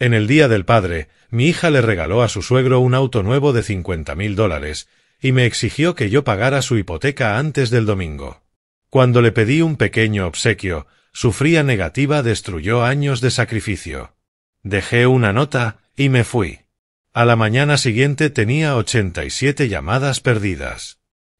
En el Día del Padre, mi hija le regaló a su suegro un auto nuevo de $50.000 y me exigió que yo pagara su hipoteca antes del domingo. Cuando le pedí un pequeño obsequio, su fría negativa destruyó años de sacrificio. Dejé una nota y me fui. A la mañana siguiente tenía 87 llamadas perdidas.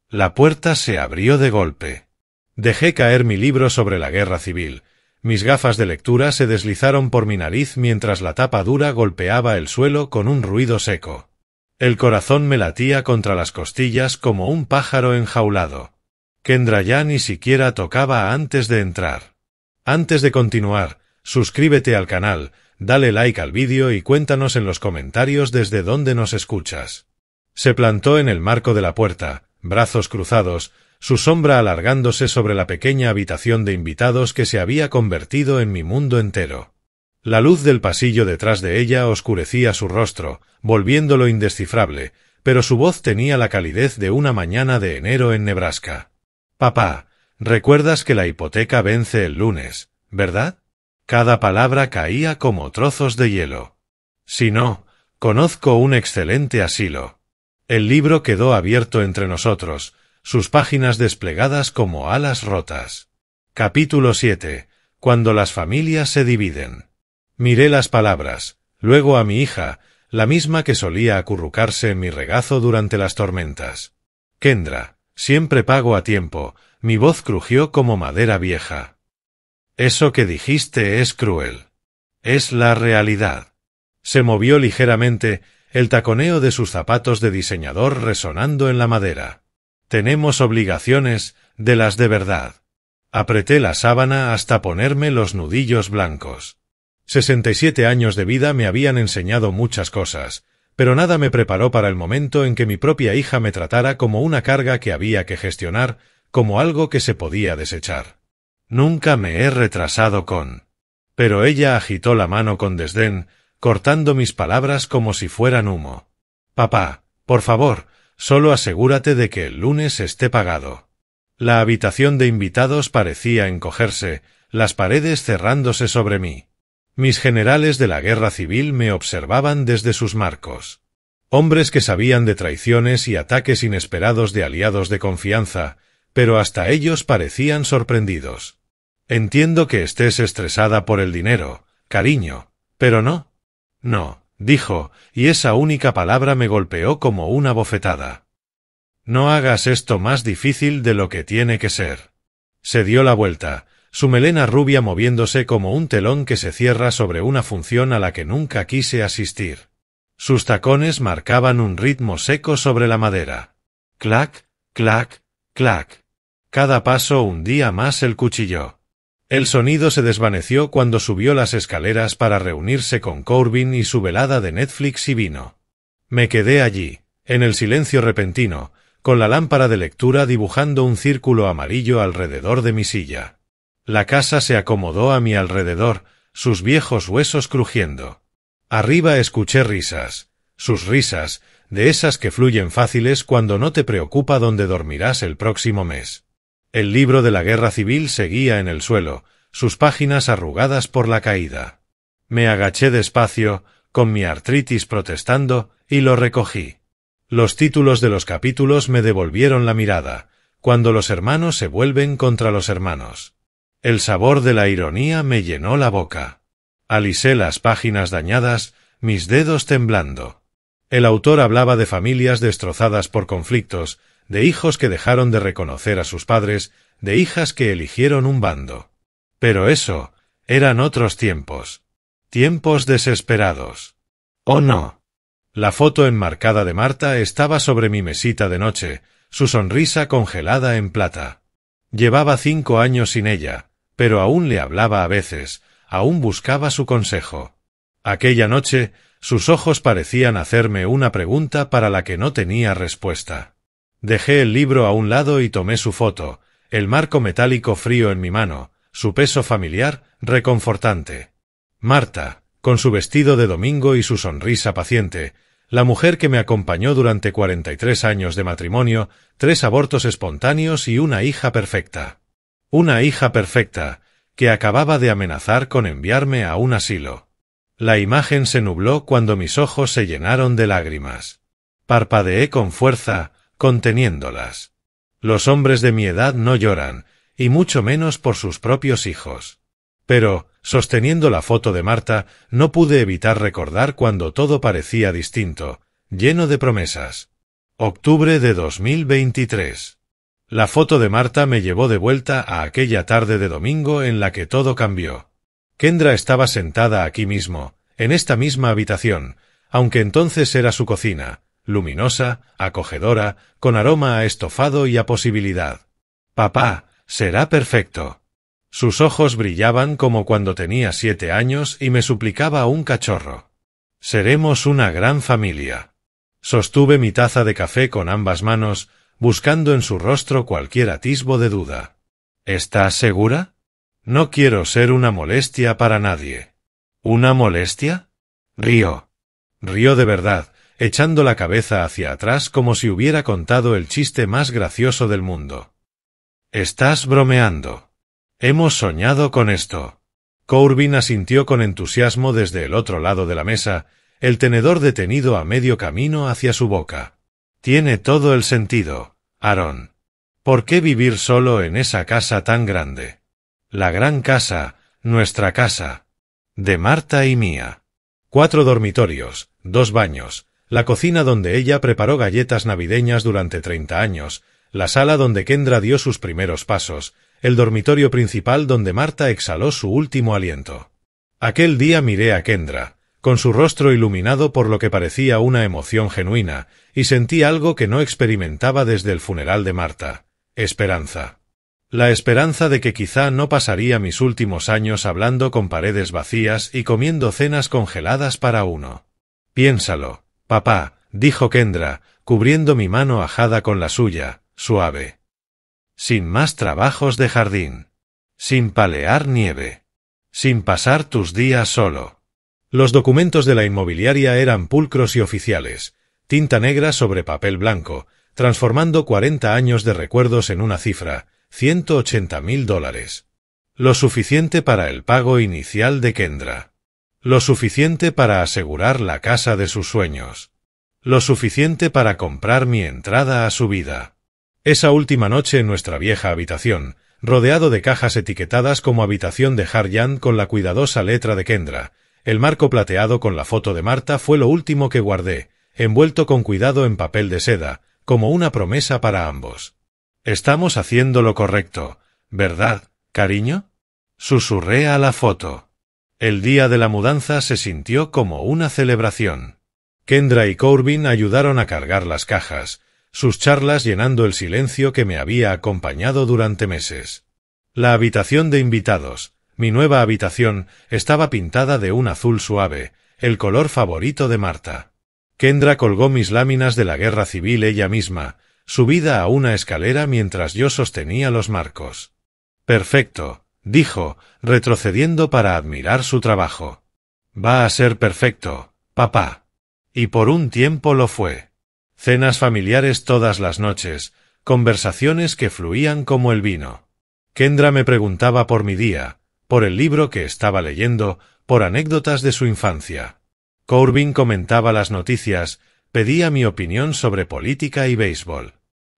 La puerta se abrió de golpe. Dejé caer mi libro sobre la guerra civil. Mis gafas de lectura se deslizaron por mi nariz mientras la tapa dura golpeaba el suelo con un ruido seco. El corazón me latía contra las costillas como un pájaro enjaulado. Kendra ya ni siquiera tocaba antes de entrar. Antes de continuar, suscríbete al canal, dale like al vídeo y cuéntanos en los comentarios desde dónde nos escuchas. Se plantó en el marco de la puerta, brazos cruzados, su sombra alargándose sobre la pequeña habitación de invitados que se había convertido en mi mundo entero. La luz del pasillo detrás de ella oscurecía su rostro, volviéndolo indescifrable, pero su voz tenía la calidez de una mañana de enero en Nebraska. «Papá, recuerdas que la hipoteca vence el lunes, ¿verdad?» Cada palabra caía como trozos de hielo. «Si no, conozco un excelente asilo». El libro quedó abierto entre nosotros, sus páginas desplegadas como alas rotas. Capítulo 7. Cuando las familias se dividen. Miré las palabras, luego a mi hija, la misma que solía acurrucarse en mi regazo durante las tormentas. «Kendra, siempre pago a tiempo», mi voz crujió como madera vieja. «Eso que dijiste es cruel. Es la realidad». Se movió ligeramente, el taconeo de sus zapatos de diseñador resonando en la madera. «Tenemos obligaciones, de las de verdad». Apreté la sábana hasta ponerme los nudillos blancos. 67 años de vida me habían enseñado muchas cosas, pero nada me preparó para el momento en que mi propia hija me tratara como una carga que había que gestionar, como algo que se podía desechar. Nunca me he retrasado con... Pero ella agitó la mano con desdén, cortando mis palabras como si fueran humo. «Papá, por favor, solo asegúrate de que el lunes esté pagado». La habitación de invitados parecía encogerse, las paredes cerrándose sobre mí. Mis generales de la guerra civil me observaban desde sus marcos. Hombres que sabían de traiciones y ataques inesperados de aliados de confianza, pero hasta ellos parecían sorprendidos. «Entiendo que estés estresada por el dinero, cariño, pero no». «No», dijo, y esa única palabra me golpeó como una bofetada. «No hagas esto más difícil de lo que tiene que ser». Se dio la vuelta, su melena rubia moviéndose como un telón que se cierra sobre una función a la que nunca quise asistir. Sus tacones marcaban un ritmo seco sobre la madera. Clac, clac, clac. Cada paso hundía más el cuchillo. El sonido se desvaneció cuando subió las escaleras para reunirse con Corbin y su velada de Netflix y vino. Me quedé allí, en el silencio repentino, con la lámpara de lectura dibujando un círculo amarillo alrededor de mi silla. La casa se acomodó a mi alrededor, sus viejos huesos crujiendo. Arriba escuché risas, sus risas, de esas que fluyen fáciles cuando no te preocupa dónde dormirás el próximo mes. El libro de la guerra civil seguía en el suelo, sus páginas arrugadas por la caída. Me agaché despacio, con mi artritis protestando, y lo recogí. Los títulos de los capítulos me devolvieron la mirada, cuando los hermanos se vuelven contra los hermanos. El sabor de la ironía me llenó la boca. Alisé las páginas dañadas, mis dedos temblando. El autor hablaba de familias destrozadas por conflictos, de hijos que dejaron de reconocer a sus padres, de hijas que eligieron un bando. Pero eso, eran otros tiempos. Tiempos desesperados. ¿Oh no? La foto enmarcada de Marta estaba sobre mi mesita de noche, su sonrisa congelada en plata. Llevaba 5 años sin ella, pero aún le hablaba a veces, aún buscaba su consejo. Aquella noche, sus ojos parecían hacerme una pregunta para la que no tenía respuesta. Dejé el libro a un lado y tomé su foto, el marco metálico frío en mi mano, su peso familiar, reconfortante. Marta, con su vestido de domingo y su sonrisa paciente, la mujer que me acompañó durante 43 años de matrimonio, 3 abortos espontáneos y una hija perfecta. Una hija perfecta, que acababa de amenazar con enviarme a un asilo. La imagen se nubló cuando mis ojos se llenaron de lágrimas. Parpadeé con fuerza, conteniéndolas. Los hombres de mi edad no lloran, y mucho menos por sus propios hijos. Pero, sosteniendo la foto de Marta, no pude evitar recordar cuando todo parecía distinto, lleno de promesas. Octubre de 2023. La foto de Marta me llevó de vuelta a aquella tarde de domingo en la que todo cambió. Kendra estaba sentada aquí mismo, en esta misma habitación, aunque entonces era su cocina, luminosa, acogedora, con aroma a estofado y a posibilidad. Papá, será perfecto. Sus ojos brillaban como cuando tenía 7 años y me suplicaba un cachorro. Seremos una gran familia. Sostuve mi taza de café con ambas manos, buscando en su rostro cualquier atisbo de duda. ¿Estás segura? No quiero ser una molestia para nadie. ¿Una molestia? Rió. Rió de verdad, echando la cabeza hacia atrás como si hubiera contado el chiste más gracioso del mundo. Estás bromeando. Hemos soñado con esto. Corbin asintió con entusiasmo desde el otro lado de la mesa, el tenedor detenido a medio camino hacia su boca. Tiene todo el sentido, Aaron. ¿Por qué vivir solo en esa casa tan grande? La gran casa, nuestra casa. De Marta y mía. 4 dormitorios, 2 baños, la cocina donde ella preparó galletas navideñas durante 30 años, la sala donde Kendra dio sus primeros pasos, el dormitorio principal donde Marta exhaló su último aliento. Aquel día miré a Kendra, con su rostro iluminado por lo que parecía una emoción genuina, y sentí algo que no experimentaba desde el funeral de Marta: esperanza. La esperanza de que quizá no pasaría mis últimos años hablando con paredes vacías y comiendo cenas congeladas para uno. Piénsalo, papá, dijo Kendra, cubriendo mi mano ajada con la suya, suave. Sin más trabajos de jardín. Sin palear nieve. Sin pasar tus días solo. Los documentos de la inmobiliaria eran pulcros y oficiales, tinta negra sobre papel blanco, transformando 40 años de recuerdos en una cifra, $180.000. Lo suficiente para el pago inicial de Kendra. Lo suficiente para asegurar la casa de sus sueños. Lo suficiente para comprar mi entrada a su vida. Esa última noche en nuestra vieja habitación, rodeado de cajas etiquetadas como habitación de Harjan con la cuidadosa letra de Kendra, el marco plateado con la foto de Marta fue lo último que guardé, envuelto con cuidado en papel de seda, como una promesa para ambos. Estamos haciendo lo correcto, ¿verdad, cariño? Susurré a la foto. El día de la mudanza se sintió como una celebración. Kendra y Corbin ayudaron a cargar las cajas, sus charlas llenando el silencio que me había acompañado durante meses. La habitación de invitados, mi nueva habitación, estaba pintada de un azul suave, el color favorito de Marta. Kendra colgó mis láminas de la guerra civil ella misma, subida a una escalera mientras yo sostenía los marcos. Perfecto, dijo, retrocediendo para admirar su trabajo. Va a ser perfecto, papá. Y por un tiempo lo fue. Cenas familiares todas las noches, conversaciones que fluían como el vino. Kendra me preguntaba por mi día, por el libro que estaba leyendo, por anécdotas de su infancia. Corbin comentaba las noticias, pedía mi opinión sobre política y béisbol.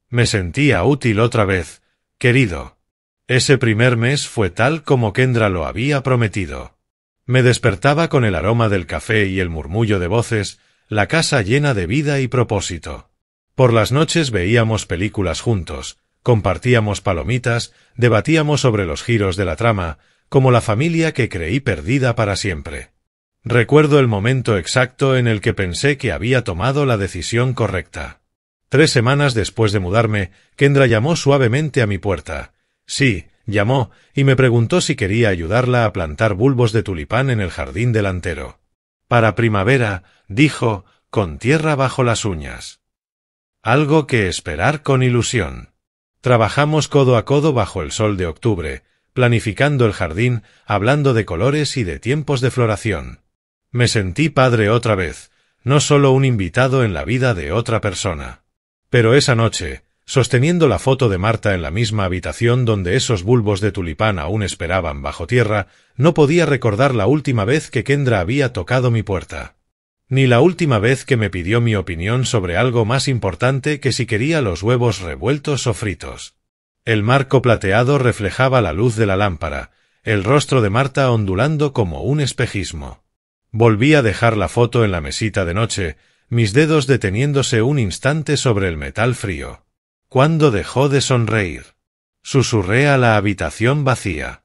Me sentía útil otra vez, querido. Ese primer mes fue tal como Kendra lo había prometido. Me despertaba con el aroma del café y el murmullo de voces, la casa llena de vida y propósito. Por las noches veíamos películas juntos, compartíamos palomitas, debatíamos sobre los giros de la trama, como la familia que creí perdida para siempre. Recuerdo el momento exacto en el que pensé que había tomado la decisión correcta. 3 semanas después de mudarme, Kendra llamó suavemente a mi puerta. Sí, llamó, y me preguntó si quería ayudarla a plantar bulbos de tulipán en el jardín delantero. Para primavera, dijo, con tierra bajo las uñas. Algo que esperar con ilusión. Trabajamos codo a codo bajo el sol de octubre, planificando el jardín, hablando de colores y de tiempos de floración. Me sentí padre otra vez, no solo un invitado en la vida de otra persona. Pero esa noche, Sosteniendo la foto de Marta en la misma habitación donde esos bulbos de tulipán aún esperaban bajo tierra, no podía recordar la última vez que Kendra había tocado mi puerta. Ni la última vez que me pidió mi opinión sobre algo más importante que si quería los huevos revueltos o fritos. El marco plateado reflejaba la luz de la lámpara, el rostro de Marta ondulando como un espejismo. Volví a dejar la foto en la mesita de noche, mis dedos deteniéndose un instante sobre el metal frío. ¿Cuándo dejó de sonreír? Susurré a la habitación vacía.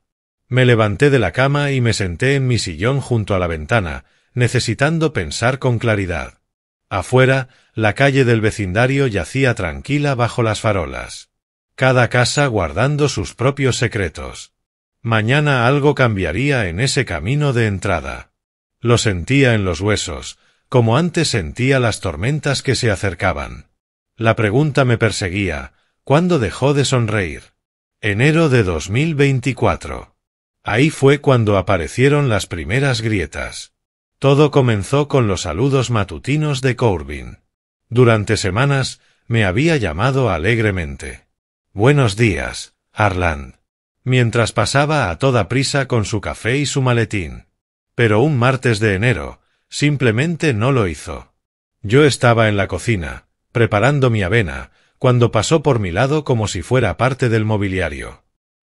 Me levanté de la cama y me senté en mi sillón junto a la ventana, necesitando pensar con claridad. Afuera, la calle del vecindario yacía tranquila bajo las farolas. Cada casa guardando sus propios secretos. Mañana algo cambiaría en ese camino de entrada. Lo sentía en los huesos, como antes sentía las tormentas que se acercaban. La pregunta me perseguía: ¿cuándo dejó de sonreír? Enero de 2024. Ahí fue cuando aparecieron las primeras grietas. Todo comenzó con los saludos matutinos de Corbin. Durante semanas me había llamado alegremente. «Buenos días, Harlan», mientras pasaba a toda prisa con su café y su maletín. Pero un martes de enero, simplemente no lo hizo. Yo estaba en la cocina, preparando mi avena, cuando pasó por mi lado como si fuera parte del mobiliario.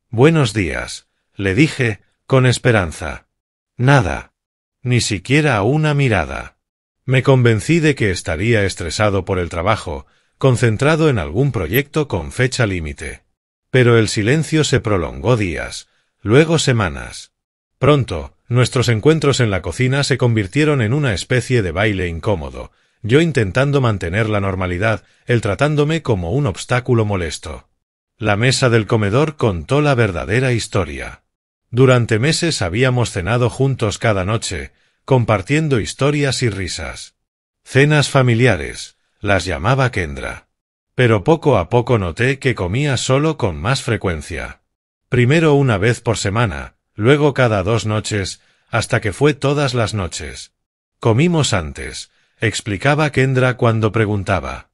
«Buenos días», le dije, con esperanza. Nada. Ni siquiera una mirada. Me convencí de que estaría estresado por el trabajo, concentrado en algún proyecto con fecha límite. Pero el silencio se prolongó días, luego semanas. Pronto, nuestros encuentros en la cocina se convirtieron en una especie de baile incómodo, yo intentando mantener la normalidad, él tratándome como un obstáculo molesto. La mesa del comedor contó la verdadera historia. Durante meses habíamos cenado juntos cada noche, compartiendo historias y risas. Cenas familiares, las llamaba Kendra. Pero poco a poco noté que comía solo con más frecuencia. Primero una vez por semana, luego cada 2 noches, hasta que fue todas las noches. Comimos antes, explicaba Kendra cuando preguntaba.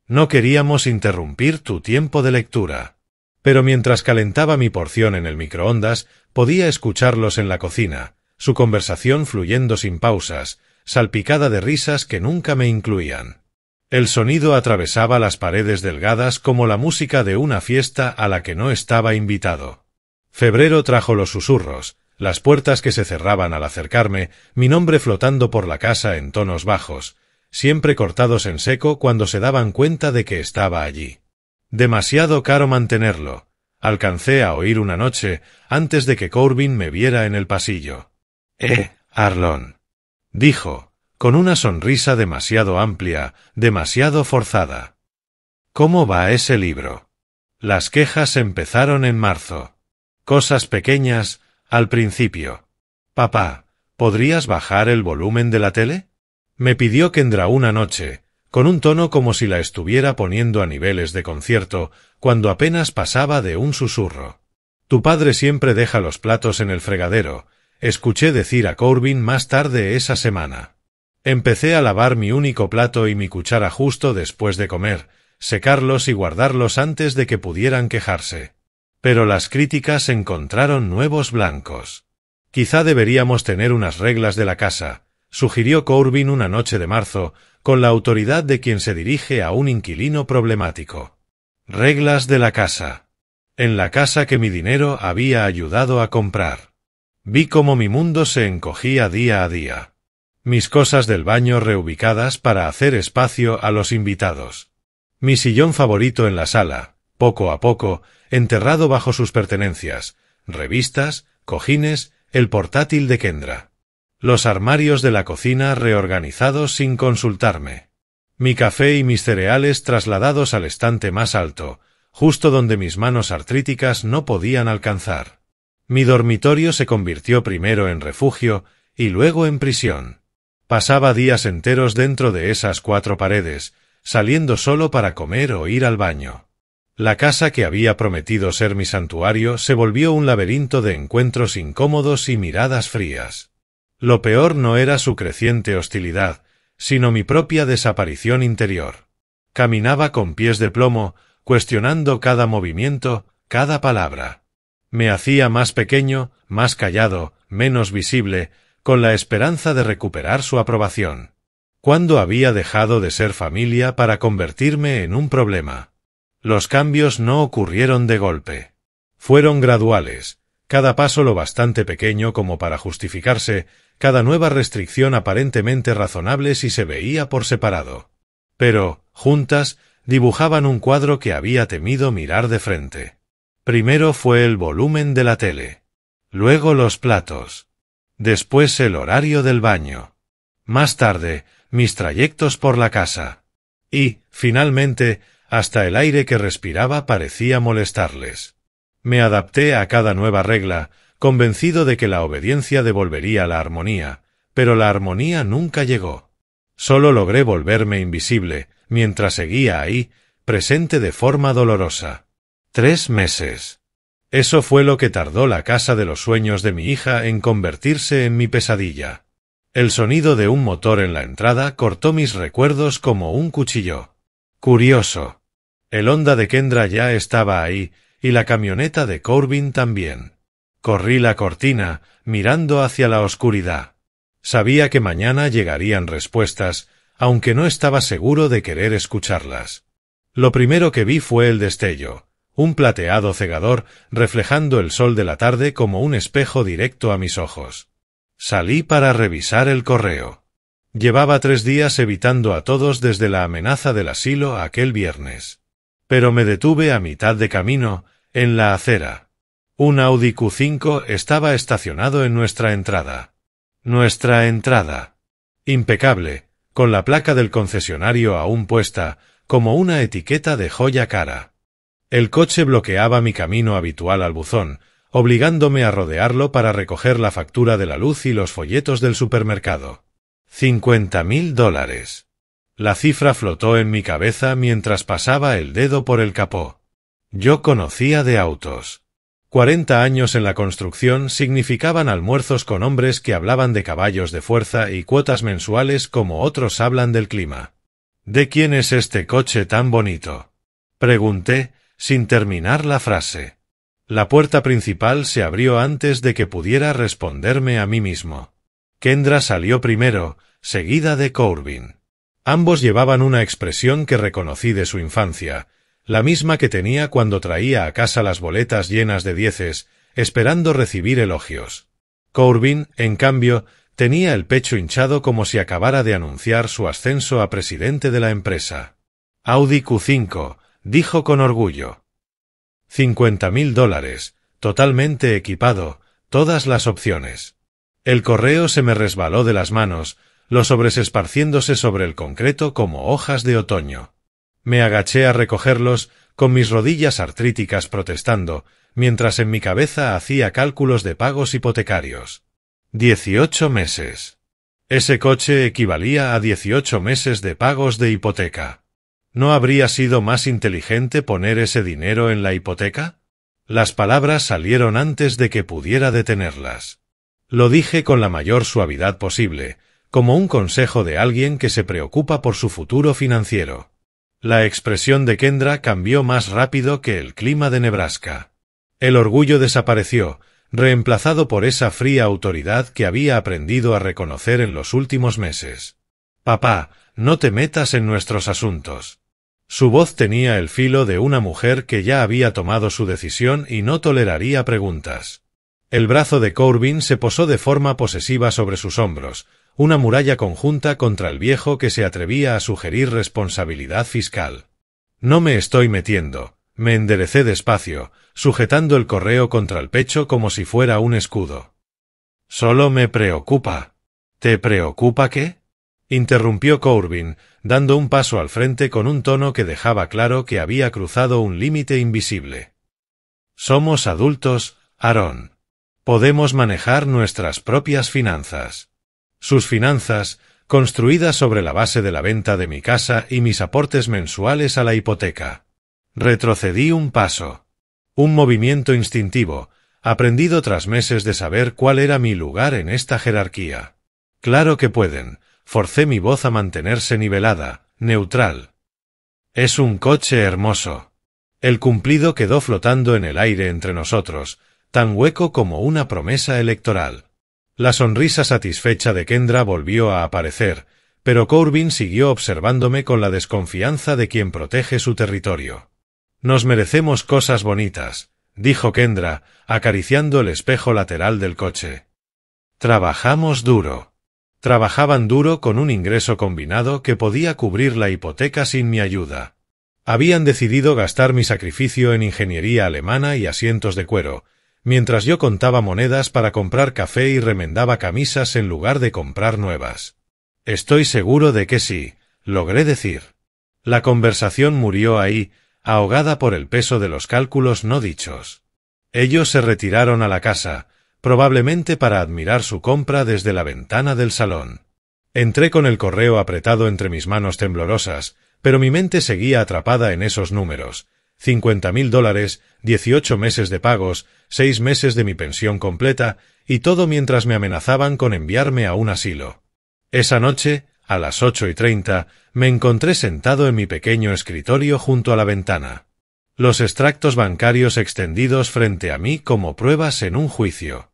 No queríamos interrumpir tu tiempo de lectura. Pero mientras calentaba mi porción en el microondas, podía escucharlos en la cocina, su conversación fluyendo sin pausas, salpicada de risas que nunca me incluían. El sonido atravesaba las paredes delgadas como la música de una fiesta a la que no estaba invitado. Febrero trajo los susurros, las puertas que se cerraban al acercarme, mi nombre flotando por la casa en tonos bajos, siempre cortados en seco cuando se daban cuenta de que estaba allí. Demasiado caro mantenerlo. Alcancé a oír una noche, antes de que Corbin me viera en el pasillo. Harlan», dijo, con una sonrisa demasiado amplia, demasiado forzada. «¿Cómo va ese libro?» Las quejas empezaron en marzo. Cosas pequeñas, al principio. «Papá, ¿podrías bajar el volumen de la tele?», me pidió Kendra una noche, con un tono como si la estuviera poniendo a niveles de concierto, cuando apenas pasaba de un susurro. «Tu padre siempre deja los platos en el fregadero», escuché decir a Corbin más tarde esa semana. Empecé a lavar mi único plato y mi cuchara justo después de comer, secarlos y guardarlos antes de que pudieran quejarse. Pero las críticas encontraron nuevos blancos. «Quizá deberíamos tener unas reglas de la casa», sugirió Corbin una noche de marzo, con la autoridad de quien se dirige a un inquilino problemático. Reglas de la casa. En la casa que mi dinero había ayudado a comprar. Vi cómo mi mundo se encogía día a día. Mis cosas del baño reubicadas para hacer espacio a los invitados. Mi sillón favorito en la sala, poco a poco, enterrado bajo sus pertenencias, revistas, cojines, el portátil de Kendra. Los armarios de la cocina reorganizados sin consultarme. Mi café y mis cereales trasladados al estante más alto, justo donde mis manos artríticas no podían alcanzar. Mi dormitorio se convirtió primero en refugio y luego en prisión. Pasaba días enteros dentro de esas 4 paredes, saliendo solo para comer o ir al baño. La casa que había prometido ser mi santuario se volvió un laberinto de encuentros incómodos y miradas frías. Lo peor no era su creciente hostilidad, sino mi propia desaparición interior. Caminaba con pies de plomo, cuestionando cada movimiento, cada palabra. Me hacía más pequeño, más callado, menos visible, con la esperanza de recuperar su aprobación. ¿Cuándo había dejado de ser familia para convertirme en un problema? Los cambios no ocurrieron de golpe. Fueron graduales, cada paso lo bastante pequeño como para justificarse, cada nueva restricción aparentemente razonable si se veía por separado. Pero, juntas, dibujaban un cuadro que había temido mirar de frente. Primero fue el volumen de la tele. Luego los platos. Después el horario del baño. Más tarde, mis trayectos por la casa. Y, finalmente, hasta el aire que respiraba parecía molestarles. Me adapté a cada nueva regla, convencido de que la obediencia devolvería la armonía, pero la armonía nunca llegó. Solo logré volverme invisible, mientras seguía ahí, presente de forma dolorosa. 3 meses. Eso fue lo que tardó la casa de los sueños de mi hija en convertirse en mi pesadilla. El sonido de un motor en la entrada cortó mis recuerdos como un cuchillo. Curioso. El Honda de Kendra ya estaba ahí, y la camioneta de Corbin también. Corrí la cortina, mirando hacia la oscuridad. Sabía que mañana llegarían respuestas, aunque no estaba seguro de querer escucharlas. Lo primero que vi fue el destello, un plateado cegador reflejando el sol de la tarde como un espejo directo a mis ojos. Salí para revisar el correo. Llevaba 3 días evitando a todos desde la amenaza del asilo aquel viernes. Pero me detuve a mitad de camino, en la acera. Un Audi Q5 estaba estacionado en nuestra entrada. Nuestra entrada. Impecable, con la placa del concesionario aún puesta, como una etiqueta de joya cara. El coche bloqueaba mi camino habitual al buzón, obligándome a rodearlo para recoger la factura de la luz y los folletos del supermercado. $50.000. La cifra flotó en mi cabeza mientras pasaba el dedo por el capó. Yo conocía de autos. 40 años en la construcción significaban almuerzos con hombres que hablaban de caballos de fuerza y cuotas mensuales como otros hablan del clima. ¿De quién es este coche tan bonito?, pregunté, sin terminar la frase. La puerta principal se abrió antes de que pudiera responderme a mí mismo. Kendra salió primero, seguida de Corbin. Ambos llevaban una expresión que reconocí de su infancia, la misma que tenía cuando traía a casa las boletas llenas de 10, esperando recibir elogios. Corbin, en cambio, tenía el pecho hinchado como si acabara de anunciar su ascenso a presidente de la empresa. Audi Q5, dijo con orgullo. $50.000, totalmente equipado, todas las opciones. El correo se me resbaló de las manos, los sobres esparciéndose sobre el concreto como hojas de otoño. Me agaché a recogerlos, con mis rodillas artríticas protestando, mientras en mi cabeza hacía cálculos de pagos hipotecarios. 18 meses. Ese coche equivalía a 18 meses de pagos de hipoteca. ¿No habría sido más inteligente poner ese dinero en la hipoteca? Las palabras salieron antes de que pudiera detenerlas. Lo dije con la mayor suavidad posible, como un consejo de alguien que se preocupa por su futuro financiero. La expresión de Kendra cambió más rápido que el clima de Nebraska. El orgullo desapareció, reemplazado por esa fría autoridad que había aprendido a reconocer en los últimos meses. «Papá, no te metas en nuestros asuntos». Su voz tenía el filo de una mujer que ya había tomado su decisión y no toleraría preguntas. El brazo de Corbin se posó de forma posesiva sobre sus hombros, una muralla conjunta contra el viejo que se atrevía a sugerir responsabilidad fiscal. «No me estoy metiendo», me enderecé despacio, sujetando el correo contra el pecho como si fuera un escudo. «Solo me preocupa». «¿Te preocupa qué?», interrumpió Corbin, dando un paso al frente con un tono que dejaba claro que había cruzado un límite invisible. «Somos adultos, Aaron. Podemos manejar nuestras propias finanzas». Sus finanzas, construidas sobre la base de la venta de mi casa y mis aportes mensuales a la hipoteca. Retrocedí un paso. Un movimiento instintivo, aprendido tras meses de saber cuál era mi lugar en esta jerarquía. «Claro que pueden», forcé mi voz a mantenerse nivelada, neutral. «Es un coche hermoso». El cumplido quedó flotando en el aire entre nosotros, tan hueco como una promesa electoral. La sonrisa satisfecha de Kendra volvió a aparecer, pero Corbin siguió observándome con la desconfianza de quien protege su territorio. Nos merecemos cosas bonitas, dijo Kendra, acariciando el espejo lateral del coche. Trabajamos duro. Trabajaban duro con un ingreso combinado que podía cubrir la hipoteca sin mi ayuda. Habían decidido gastar mi sacrificio en ingeniería alemana y asientos de cuero, mientras yo contaba monedas para comprar café y remendaba camisas en lugar de comprar nuevas. Estoy seguro de que sí, logré decir. La conversación murió ahí, ahogada por el peso de los cálculos no dichos. Ellos se retiraron a la casa, probablemente para admirar su compra desde la ventana del salón. Entré con el correo apretado entre mis manos temblorosas, pero mi mente seguía atrapada en esos números. $50.000, 18 meses de pagos, 6 meses de mi pensión completa, y todo mientras me amenazaban con enviarme a un asilo. Esa noche, a las 8:30, me encontré sentado en mi pequeño escritorio junto a la ventana. Los extractos bancarios extendidos frente a mí como pruebas en un juicio.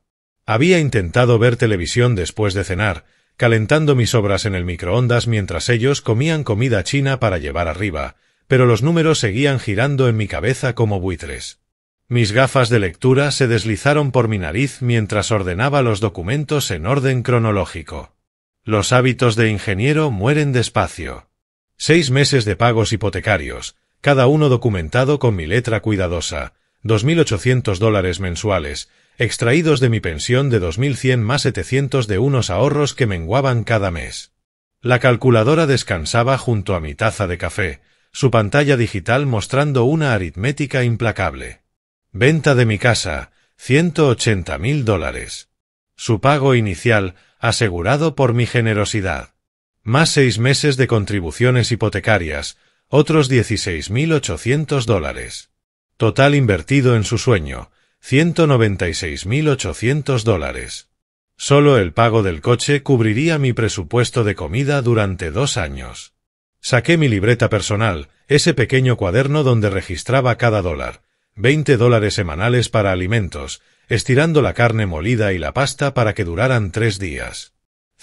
Había intentado ver televisión después de cenar, calentando mis obras en el microondas mientras ellos comían comida china para llevar arriba, pero los números seguían girando en mi cabeza como buitres. Mis gafas de lectura se deslizaron por mi nariz mientras ordenaba los documentos en orden cronológico. Los hábitos de ingeniero mueren despacio. 6 meses de pagos hipotecarios, cada uno documentado con mi letra cuidadosa, $2.800 mensuales, extraídos de mi pensión de 2.100 más 700 de unos ahorros que menguaban cada mes. La calculadora descansaba junto a mi taza de café, su pantalla digital mostrando una aritmética implacable. Venta de mi casa, $180.000. Su pago inicial, asegurado por mi generosidad. Más 6 meses de contribuciones hipotecarias, otros $16.800. Total invertido en su sueño, $196.800. Solo el pago del coche cubriría mi presupuesto de comida durante 2 años. Saqué mi libreta personal, ese pequeño cuaderno donde registraba cada dólar, $20 semanales para alimentos, estirando la carne molida y la pasta para que duraran 3 días.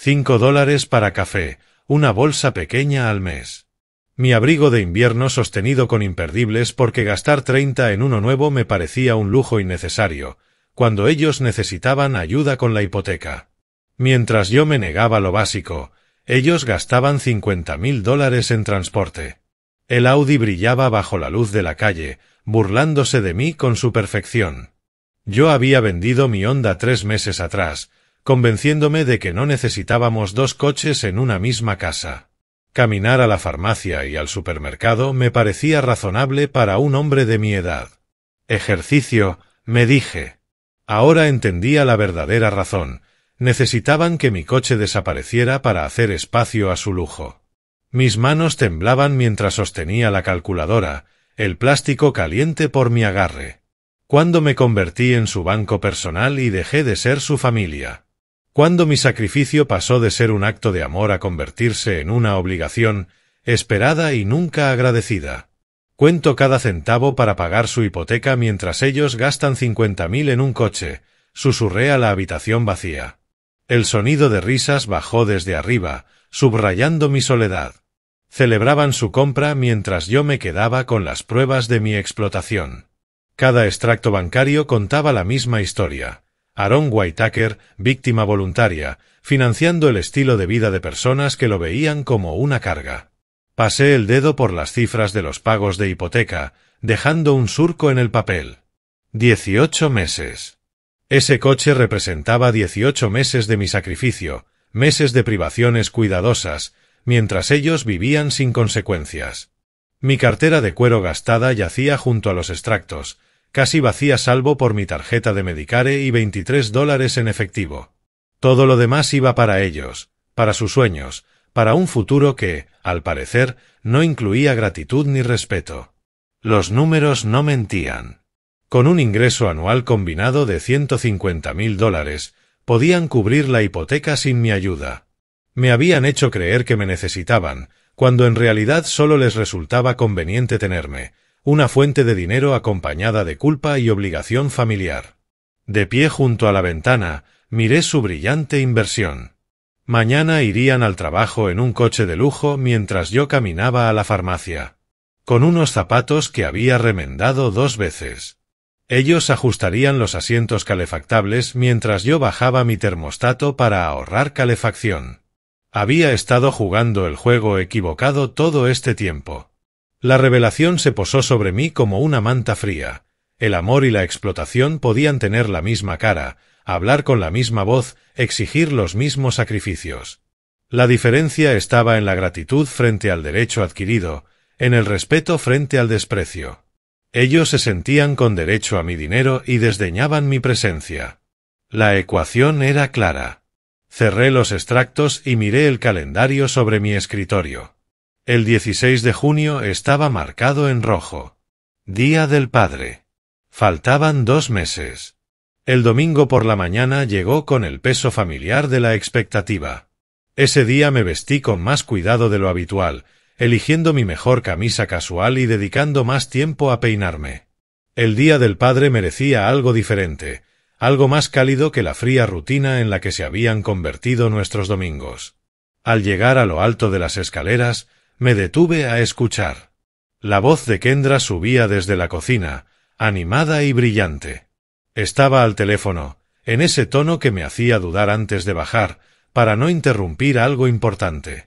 $5 para café, una bolsa pequeña al mes. Mi abrigo de invierno sostenido con imperdibles porque gastar 30 en uno nuevo me parecía un lujo innecesario, cuando ellos necesitaban ayuda con la hipoteca. Mientras yo me negaba lo básico, ellos gastaban $50.000 en transporte. El Audi brillaba bajo la luz de la calle, burlándose de mí con su perfección. Yo había vendido mi Honda 3 meses atrás, convenciéndome de que no necesitábamos 2 coches en una misma casa. Caminar a la farmacia y al supermercado me parecía razonable para un hombre de mi edad. Ejercicio, me dije. Ahora entendía la verdadera razón. Necesitaban que mi coche desapareciera para hacer espacio a su lujo. Mis manos temblaban mientras sostenía la calculadora, el plástico caliente por mi agarre. Cuando me convertí en su banco personal y dejé de ser su familia. Cuando mi sacrificio pasó de ser un acto de amor a convertirse en una obligación, esperada y nunca agradecida. Cuento cada centavo para pagar su hipoteca mientras ellos gastan $50.000 en un coche, susurré a la habitación vacía. El sonido de risas bajó desde arriba, subrayando mi soledad. Celebraban su compra mientras yo me quedaba con las pruebas de mi explotación. Cada extracto bancario contaba la misma historia. Aaron Whitaker, víctima voluntaria, financiando el estilo de vida de personas que lo veían como una carga. Pasé el dedo por las cifras de los pagos de hipoteca, dejando un surco en el papel. 18 meses. Ese coche representaba 18 meses de mi sacrificio, meses de privaciones cuidadosas, mientras ellos vivían sin consecuencias. Mi cartera de cuero gastada yacía junto a los extractos, casi vacía salvo por mi tarjeta de Medicare y $23 en efectivo. Todo lo demás iba para ellos, para sus sueños, para un futuro que, al parecer, no incluía gratitud ni respeto. Los números no mentían. Con un ingreso anual combinado de $150.000, podían cubrir la hipoteca sin mi ayuda. Me habían hecho creer que me necesitaban, cuando en realidad solo les resultaba conveniente tenerme, una fuente de dinero acompañada de culpa y obligación familiar. De pie junto a la ventana, miré su brillante inversión. Mañana irían al trabajo en un coche de lujo mientras yo caminaba a la farmacia, con unos zapatos que había remendado 2 veces. Ellos ajustarían los asientos calefactables mientras yo bajaba mi termostato para ahorrar calefacción. Había estado jugando el juego equivocado todo este tiempo. La revelación se posó sobre mí como una manta fría. El amor y la explotación podían tener la misma cara, hablar con la misma voz, exigir los mismos sacrificios. La diferencia estaba en la gratitud frente al derecho adquirido, en el respeto frente al desprecio. Ellos se sentían con derecho a mi dinero y desdeñaban mi presencia. La ecuación era clara. Cerré los extractos y miré el calendario sobre mi escritorio. El 16 de junio estaba marcado en rojo. Día del Padre. Faltaban 2 meses. El domingo por la mañana llegó con el peso familiar de la expectativa. Ese día me vestí con más cuidado de lo habitual, eligiendo mi mejor camisa casual y dedicando más tiempo a peinarme. El Día del Padre merecía algo diferente, algo más cálido que la fría rutina en la que se habían convertido nuestros domingos. Al llegar a lo alto de las escaleras, me detuve a escuchar. La voz de Kendra subía desde la cocina, animada y brillante. Estaba al teléfono, en ese tono que me hacía dudar antes de bajar, para no interrumpir algo importante.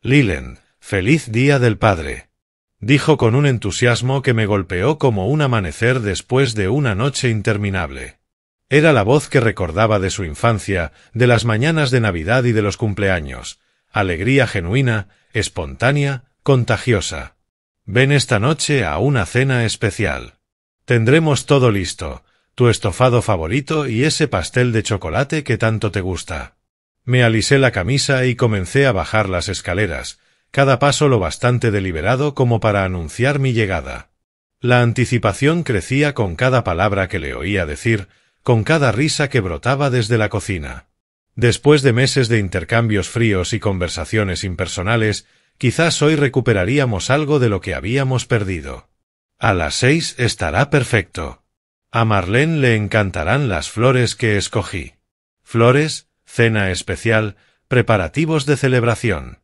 «Leland, feliz Día del Padre», dijo con un entusiasmo que me golpeó como un amanecer después de una noche interminable. Era la voz que recordaba de su infancia, de las mañanas de Navidad y de los cumpleaños. Alegría genuina, espontánea, contagiosa. «Ven esta noche a una cena especial. Tendremos todo listo, tu estofado favorito y ese pastel de chocolate que tanto te gusta». Me alisé la camisa y comencé a bajar las escaleras, cada paso lo bastante deliberado como para anunciar mi llegada. La anticipación crecía con cada palabra que le oía decir, con cada risa que brotaba desde la cocina. Después de meses de intercambios fríos y conversaciones impersonales, quizás hoy recuperaríamos algo de lo que habíamos perdido. A las 6 estará perfecto. A Marlene le encantarán las flores que escogí. Flores, cena especial, preparativos de celebración.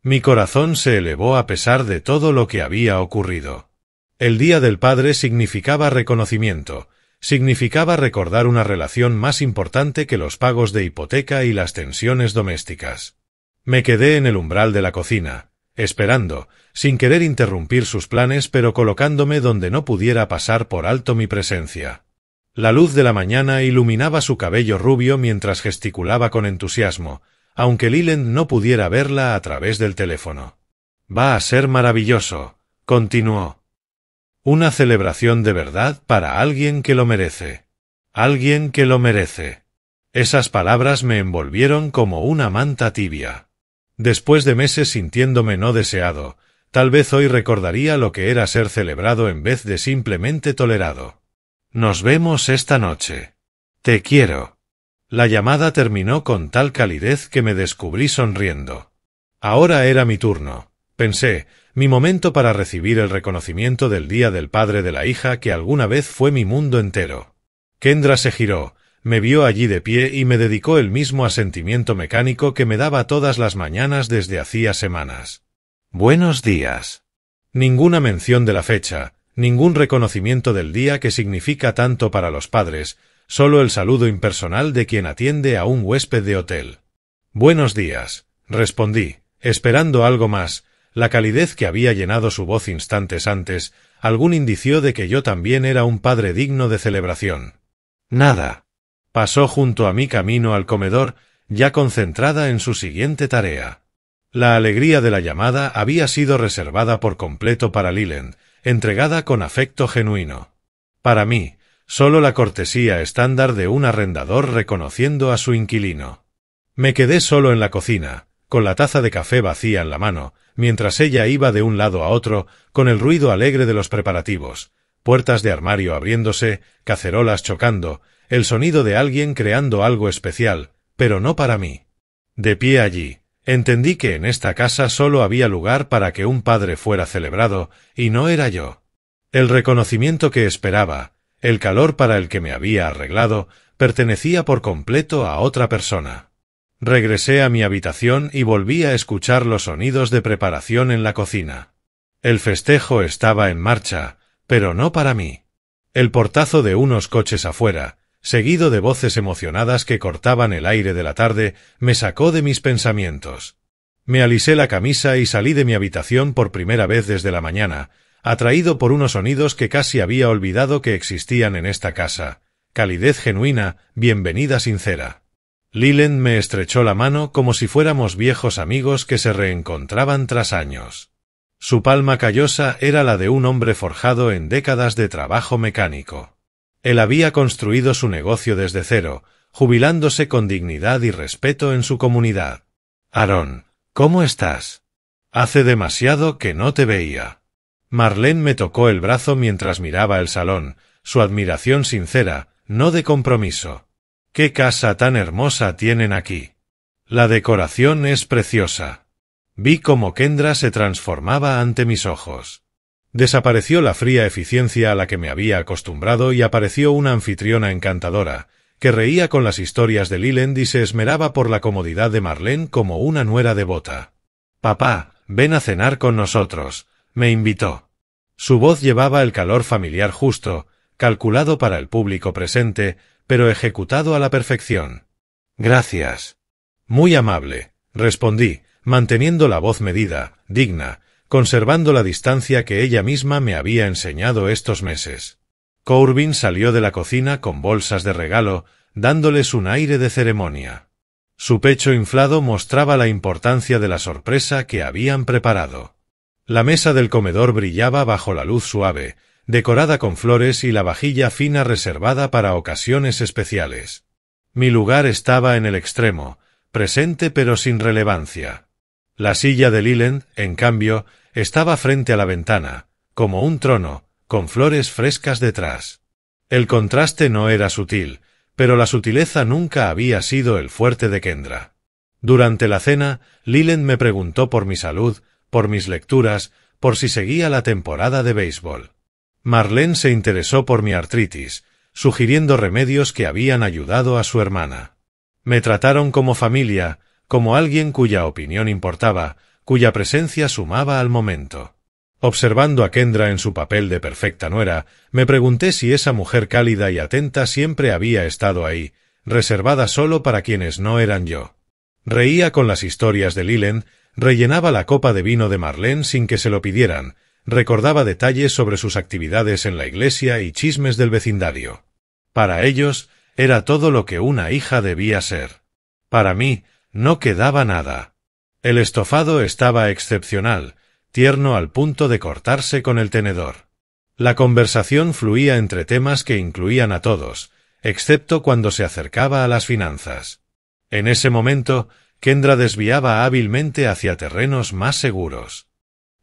Mi corazón se elevó a pesar de todo lo que había ocurrido. El Día del Padre significaba reconocimiento, significaba recordar una relación más importante que los pagos de hipoteca y las tensiones domésticas. Me quedé en el umbral de la cocina, esperando, sin querer interrumpir sus planes pero colocándome donde no pudiera pasar por alto mi presencia. La luz de la mañana iluminaba su cabello rubio mientras gesticulaba con entusiasmo, aunque Leland no pudiera verla a través del teléfono. «Va a ser maravilloso», continuó. «Una celebración de verdad para alguien que lo merece. Alguien que lo merece». Esas palabras me envolvieron como una manta tibia. Después de meses sintiéndome no deseado, tal vez hoy recordaría lo que era ser celebrado en vez de simplemente tolerado. «Nos vemos esta noche. Te quiero». La llamada terminó con tal calidez que me descubrí sonriendo. Ahora era mi turno, pensé, mi momento para recibir el reconocimiento del Día del Padre de la hija que alguna vez fue mi mundo entero. Kendra se giró, me vio allí de pie y me dedicó el mismo asentimiento mecánico que me daba todas las mañanas desde hacía semanas. «Buenos días». Ninguna mención de la fecha, ningún reconocimiento del día que significa tanto para los padres, solo el saludo impersonal de quien atiende a un huésped de hotel. «Buenos días», respondí, esperando algo más, la calidez que había llenado su voz instantes antes, algún indicio de que yo también era un padre digno de celebración. «Nada». Pasó junto a mí camino al comedor, ya concentrada en su siguiente tarea. La alegría de la llamada había sido reservada por completo para Leland, entregada con afecto genuino. Para mí, solo la cortesía estándar de un arrendador reconociendo a su inquilino. Me quedé solo en la cocina, con la taza de café vacía en la mano, mientras ella iba de un lado a otro, con el ruido alegre de los preparativos, puertas de armario abriéndose, cacerolas chocando, el sonido de alguien creando algo especial, pero no para mí. De pie allí, entendí que en esta casa solo había lugar para que un padre fuera celebrado, y no era yo. El reconocimiento que esperaba, el calor para el que me había arreglado, pertenecía por completo a otra persona. Regresé a mi habitación y volví a escuchar los sonidos de preparación en la cocina. El festejo estaba en marcha, pero no para mí. El portazo de unos coches afuera, seguido de voces emocionadas que cortaban el aire de la tarde, me sacó de mis pensamientos. Me alisé la camisa y salí de mi habitación por primera vez desde la mañana, atraído por unos sonidos que casi había olvidado que existían en esta casa. Calidez genuina, bienvenida sincera. Leland me estrechó la mano como si fuéramos viejos amigos que se reencontraban tras años. Su palma callosa era la de un hombre forjado en décadas de trabajo mecánico. Él había construido su negocio desde cero, jubilándose con dignidad y respeto en su comunidad. Aaron, ¿cómo estás? Hace demasiado que no te veía. Marlene me tocó el brazo mientras miraba el salón, su admiración sincera, no de compromiso. ¡Qué casa tan hermosa tienen aquí! La decoración es preciosa. Vi cómo Kendra se transformaba ante mis ojos. Desapareció la fría eficiencia a la que me había acostumbrado y apareció una anfitriona encantadora, que reía con las historias de Leland y se esmeraba por la comodidad de Marlene como una nuera devota. «Papá, ven a cenar con nosotros», me invitó. Su voz llevaba el calor familiar justo, calculado para el público presente, pero ejecutado a la perfección. «Gracias». «Muy amable», respondí, manteniendo la voz medida, digna, conservando la distancia que ella misma me había enseñado estos meses. Corbin salió de la cocina con bolsas de regalo, dándoles un aire de ceremonia. Su pecho inflado mostraba la importancia de la sorpresa que habían preparado. La mesa del comedor brillaba bajo la luz suave, decorada con flores y la vajilla fina reservada para ocasiones especiales. Mi lugar estaba en el extremo, presente pero sin relevancia. La silla de Leland, en cambio, estaba frente a la ventana, como un trono, con flores frescas detrás. El contraste no era sutil, pero la sutileza nunca había sido el fuerte de Kendra. Durante la cena, Leland me preguntó por mi salud, por mis lecturas, por si seguía la temporada de béisbol. Marlene se interesó por mi artritis, sugiriendo remedios que habían ayudado a su hermana. Me trataron como familia, como alguien cuya opinión importaba, cuya presencia sumaba al momento. Observando a Kendra en su papel de perfecta nuera, me pregunté si esa mujer cálida y atenta siempre había estado ahí, reservada solo para quienes no eran yo. Reía con las historias de Leland, rellenaba la copa de vino de Marlene sin que se lo pidieran, recordaba detalles sobre sus actividades en la iglesia y chismes del vecindario. Para ellos, era todo lo que una hija debía ser. Para mí, no quedaba nada. El estofado estaba excepcional, tierno al punto de cortarse con el tenedor. La conversación fluía entre temas que incluían a todos, excepto cuando se acercaba a las finanzas. En ese momento, Kendra desviaba hábilmente hacia terrenos más seguros.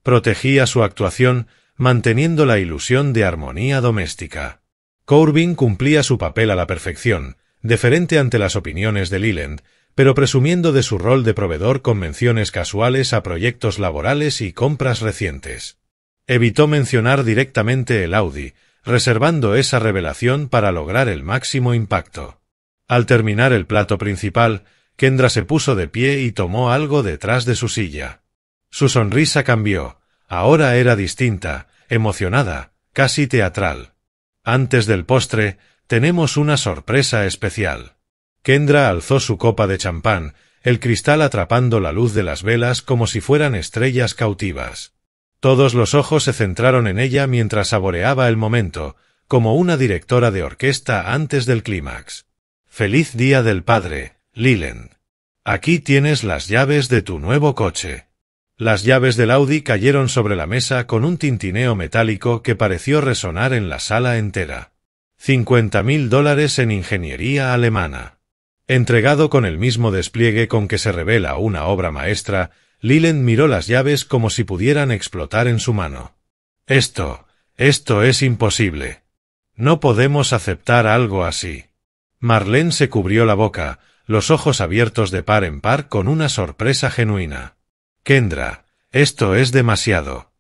Protegía su actuación, manteniendo la ilusión de armonía doméstica. Corbin cumplía su papel a la perfección, deferente ante las opiniones de Leland, pero presumiendo de su rol de proveedor con menciones casuales a proyectos laborales y compras recientes. Evitó mencionar directamente el Audi, reservando esa revelación para lograr el máximo impacto. Al terminar el plato principal, Kendra se puso de pie y tomó algo detrás de su silla. Su sonrisa cambió, ahora era distinta, emocionada, casi teatral. Antes del postre, tenemos una sorpresa especial. Kendra alzó su copa de champán, el cristal atrapando la luz de las velas como si fueran estrellas cautivas. Todos los ojos se centraron en ella mientras saboreaba el momento, como una directora de orquesta antes del clímax. «Feliz Día del Padre, Leland. Aquí tienes las llaves de tu nuevo coche». Las llaves del Audi cayeron sobre la mesa con un tintineo metálico que pareció resonar en la sala entera. $50.000 en ingeniería alemana. Entregado con el mismo despliegue con que se revela una obra maestra, Leland miró las llaves como si pudieran explotar en su mano. Esto es imposible. No podemos aceptar algo así». Marlene se cubrió la boca, los ojos abiertos de par en par con una sorpresa genuina. «Kendra, esto es demasiado».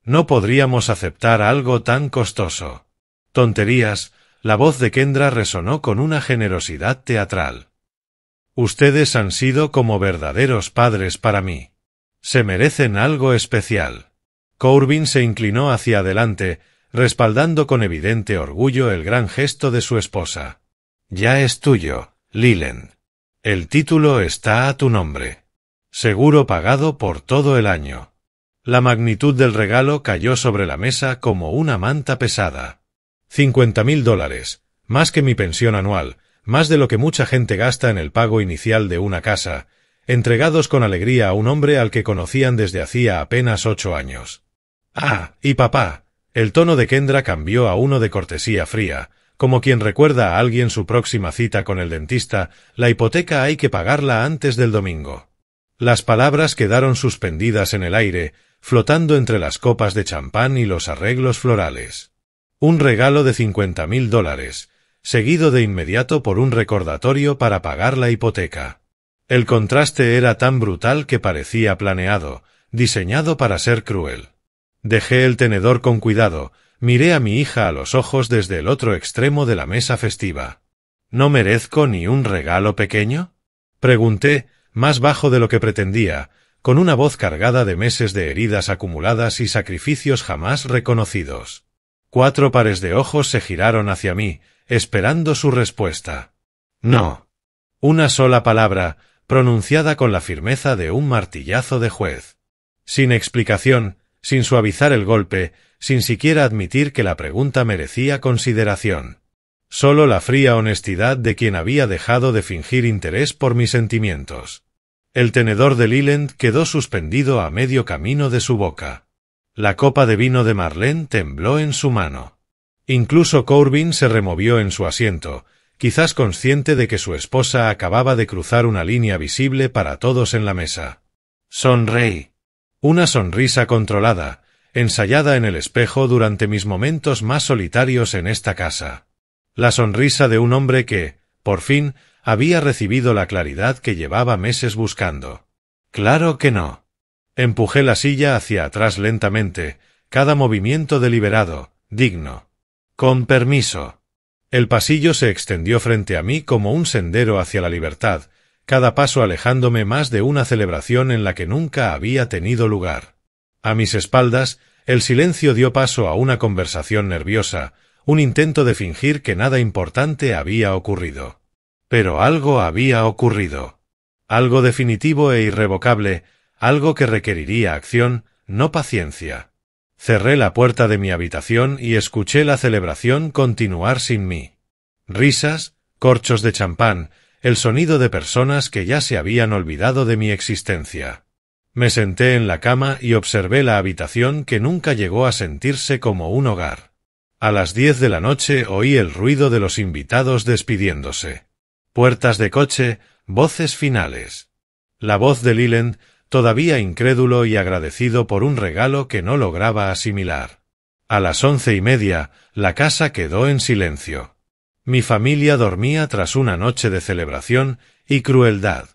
No podríamos aceptar algo tan costoso. Tonterías, la voz de Kendra resonó con una generosidad teatral. Ustedes han sido como verdaderos padres para mí. Se merecen algo especial. Corbin se inclinó hacia adelante, respaldando con evidente orgullo el gran gesto de su esposa. Ya es tuyo, Leland. El título está a tu nombre. Seguro pagado por todo el año. La magnitud del regalo cayó sobre la mesa como una manta pesada. $50,000, más que mi pensión anual, más de lo que mucha gente gasta en el pago inicial de una casa, entregados con alegría a un hombre al que conocían desde hacía apenas 8 años. Ah, y papá. El tono de Kendra cambió a uno de cortesía fría, como quien recuerda a alguien su próxima cita con el dentista. La hipoteca hay que pagarla antes del domingo. Las palabras quedaron suspendidas en el aire, flotando entre las copas de champán y los arreglos florales. Un regalo de $50,000, seguido de inmediato por un recordatorio para pagar la hipoteca. El contraste era tan brutal que parecía planeado, diseñado para ser cruel. Dejé el tenedor con cuidado, miré a mi hija a los ojos desde el otro extremo de la mesa festiva. ¿No merezco ni un regalo pequeño?, pregunté, más bajo de lo que pretendía, con una voz cargada de meses de heridas acumuladas y sacrificios jamás reconocidos. 4 pares de ojos se giraron hacia mí, esperando su respuesta. No. Una sola palabra, pronunciada con la firmeza de un martillazo de juez. Sin explicación, sin suavizar el golpe, sin siquiera admitir que la pregunta merecía consideración. Solo la fría honestidad de quien había dejado de fingir interés por mis sentimientos. El tenedor de Leland quedó suspendido a medio camino de su boca. La copa de vino de Marlene tembló en su mano. Incluso Corbin se removió en su asiento, quizás consciente de que su esposa acababa de cruzar una línea visible para todos en la mesa. Sonreí. Una sonrisa controlada, ensayada en el espejo durante mis momentos más solitarios en esta casa. La sonrisa de un hombre que, por fin, había recibido la claridad que llevaba meses buscando. Claro que no. Empujé la silla hacia atrás lentamente, cada movimiento deliberado, digno. Con permiso. El pasillo se extendió frente a mí como un sendero hacia la libertad, cada paso alejándome más de una celebración en la que nunca había tenido lugar. A mis espaldas, el silencio dio paso a una conversación nerviosa, un intento de fingir que nada importante había ocurrido. Pero algo había ocurrido. Algo definitivo e irrevocable, algo que requeriría acción, no paciencia. Cerré la puerta de mi habitación y escuché la celebración continuar sin mí. Risas, corchos de champán, el sonido de personas que ya se habían olvidado de mi existencia. Me senté en la cama y observé la habitación que nunca llegó a sentirse como un hogar. A las 10 de la noche oí el ruido de los invitados despidiéndose. Puertas de coche, voces finales. La voz de Leland, todavía incrédulo y agradecido por un regalo que no lograba asimilar. A las 11:30, la casa quedó en silencio. Mi familia dormía tras una noche de celebración y crueldad.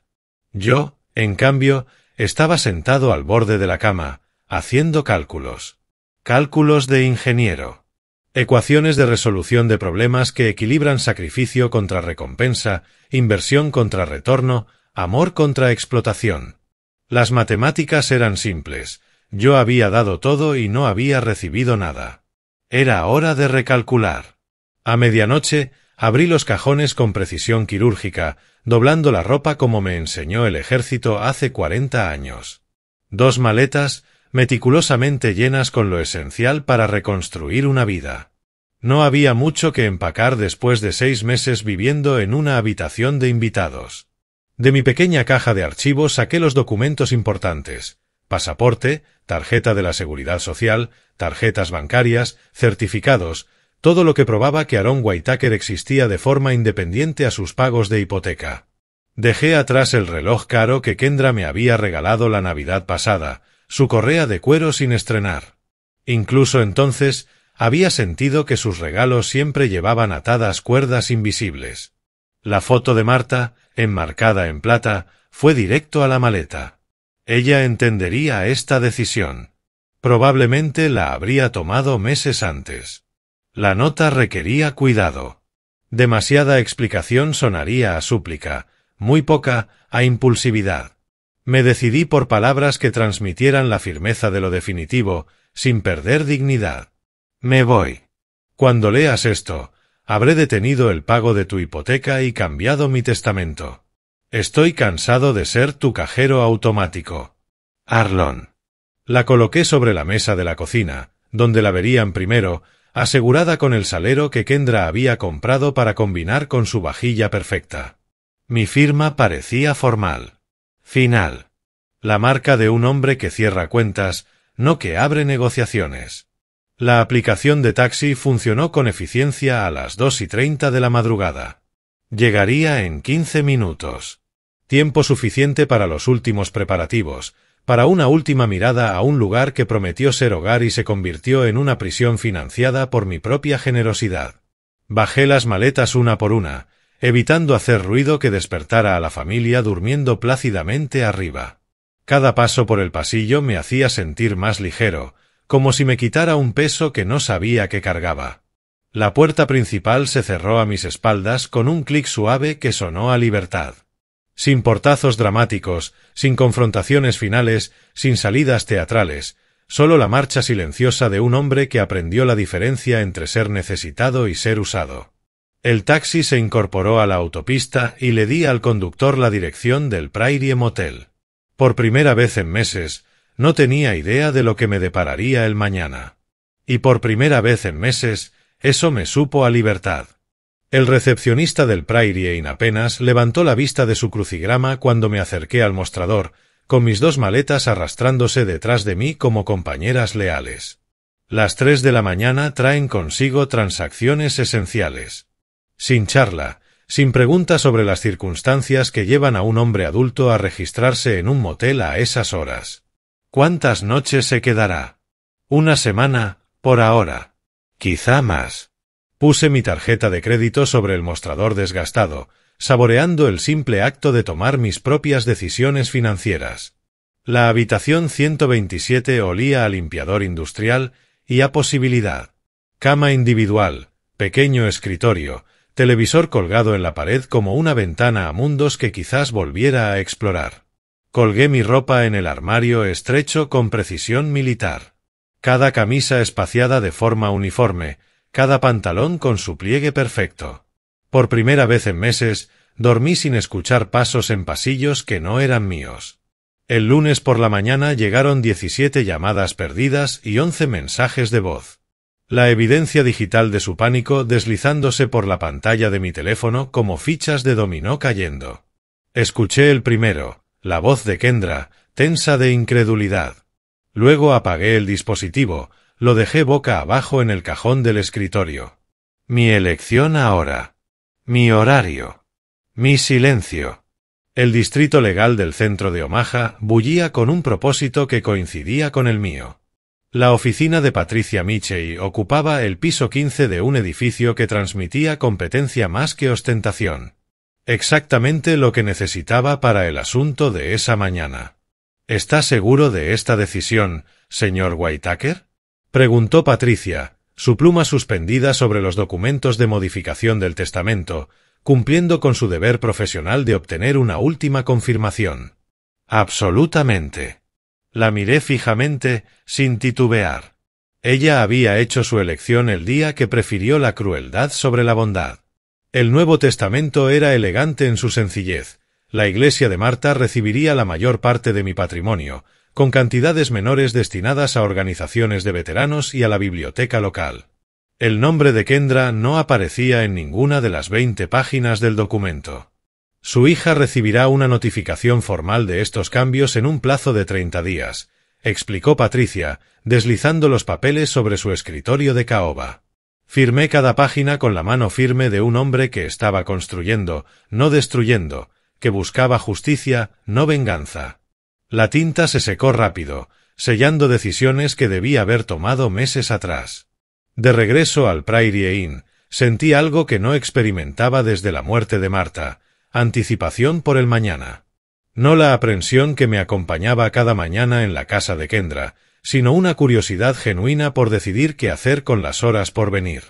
Yo, en cambio, estaba sentado al borde de la cama, haciendo cálculos. Cálculos de ingeniero. Ecuaciones de resolución de problemas que equilibran sacrificio contra recompensa, inversión contra retorno, amor contra explotación. Las matemáticas eran simples. Yo había dado todo y no había recibido nada. Era hora de recalcular. A medianoche, abrí los cajones con precisión quirúrgica, doblando la ropa como me enseñó el ejército hace 40 años. 2 maletas, meticulosamente llenas con lo esencial para reconstruir una vida. No había mucho que empacar después de 6 meses viviendo en una habitación de invitados. De mi pequeña caja de archivos saqué los documentos importantes: pasaporte, tarjeta de la Seguridad Social, tarjetas bancarias, certificados, todo lo que probaba que Aaron Whitaker existía de forma independiente a sus pagos de hipoteca. Dejé atrás el reloj caro que Kendra me había regalado la Navidad pasada, su correa de cuero sin estrenar. Incluso entonces, había sentido que sus regalos siempre llevaban atadas cuerdas invisibles. La foto de Marta, enmarcada en plata, fue directo a la maleta. Ella entendería esta decisión. Probablemente la habría tomado meses antes. La nota requería cuidado. Demasiada explicación sonaría a súplica, muy poca a impulsividad. Me decidí por palabras que transmitieran la firmeza de lo definitivo, sin perder dignidad. Me voy. Cuando leas esto, habré detenido el pago de tu hipoteca y cambiado mi testamento. Estoy cansado de ser tu cajero automático. Arlon. La coloqué sobre la mesa de la cocina, donde la verían primero, asegurada con el salero que Kendra había comprado para combinar con su vajilla perfecta. Mi firma parecía formal. Final. La marca de un hombre que cierra cuentas, no que abre negociaciones. La aplicación de taxi funcionó con eficiencia a las 2:30 de la madrugada. Llegaría en 15 minutos. Tiempo suficiente para los últimos preparativos, para una última mirada a un lugar que prometió ser hogar y se convirtió en una prisión financiada por mi propia generosidad. Bajé las maletas una por una, evitando hacer ruido que despertara a la familia durmiendo plácidamente arriba. Cada paso por el pasillo me hacía sentir más ligero, como si me quitara un peso que no sabía que cargaba. La puerta principal se cerró a mis espaldas con un clic suave que sonó a libertad. Sin portazos dramáticos, sin confrontaciones finales, sin salidas teatrales, solo la marcha silenciosa de un hombre que aprendió la diferencia entre ser necesitado y ser usado. El taxi se incorporó a la autopista y le di al conductor la dirección del Prairie Motel. Por primera vez en meses, no tenía idea de lo que me depararía el mañana. Y por primera vez en meses, eso me supo a libertad. El recepcionista del Prairie Inn apenas levantó la vista de su crucigrama cuando me acerqué al mostrador, con mis 2 maletas arrastrándose detrás de mí como compañeras leales. Las 3 de la mañana traen consigo transacciones esenciales. Sin charla, sin preguntas sobre las circunstancias que llevan a un hombre adulto a registrarse en un motel a esas horas. ¿Cuántas noches se quedará? 1 semana, por ahora. Quizá más. Puse mi tarjeta de crédito sobre el mostrador desgastado, saboreando el simple acto de tomar mis propias decisiones financieras. La habitación 127 olía a limpiador industrial y a posibilidad. Cama individual, pequeño escritorio, televisor colgado en la pared como una ventana a mundos que quizás volviera a explorar. Colgué mi ropa en el armario estrecho con precisión militar. Cada camisa espaciada de forma uniforme, cada pantalón con su pliegue perfecto. Por primera vez en meses, dormí sin escuchar pasos en pasillos que no eran míos. El lunes por la mañana llegaron 17 llamadas perdidas y 11 mensajes de voz. La evidencia digital de su pánico deslizándose por la pantalla de mi teléfono como fichas de dominó cayendo. Escuché el primero, la voz de Kendra, tensa de incredulidad. Luego apagué el dispositivo, lo dejé boca abajo en el cajón del escritorio. Mi elección ahora. Mi horario. Mi silencio. El distrito legal del centro de Omaha bullía con un propósito que coincidía con el mío. La oficina de Patricia Michey ocupaba el piso 15 de un edificio que transmitía competencia más que ostentación. Exactamente lo que necesitaba para el asunto de esa mañana. ¿Está seguro de esta decisión, señor Whitaker? Preguntó Patricia, su pluma suspendida sobre los documentos de modificación del testamento, cumpliendo con su deber profesional de obtener una última confirmación. Absolutamente. La miré fijamente, sin titubear. Ella había hecho su elección el día que prefirió la crueldad sobre la bondad. El Nuevo Testamento era elegante en su sencillez. La iglesia de Marta recibiría la mayor parte de mi patrimonio, con cantidades menores destinadas a organizaciones de veteranos y a la biblioteca local. El nombre de Kendra no aparecía en ninguna de las 20 páginas del documento. Su hija recibirá una notificación formal de estos cambios en un plazo de 30 días, explicó Patricia, deslizando los papeles sobre su escritorio de caoba. Firmé cada página con la mano firme de un hombre que estaba construyendo, no destruyendo, que buscaba justicia, no venganza. La tinta se secó rápido, sellando decisiones que debí haber tomado meses atrás. De regreso al Prairie Inn, sentí algo que no experimentaba desde la muerte de Marta, anticipación por el mañana. No la aprensión que me acompañaba cada mañana en la casa de Kendra, sino una curiosidad genuina por decidir qué hacer con las horas por venir.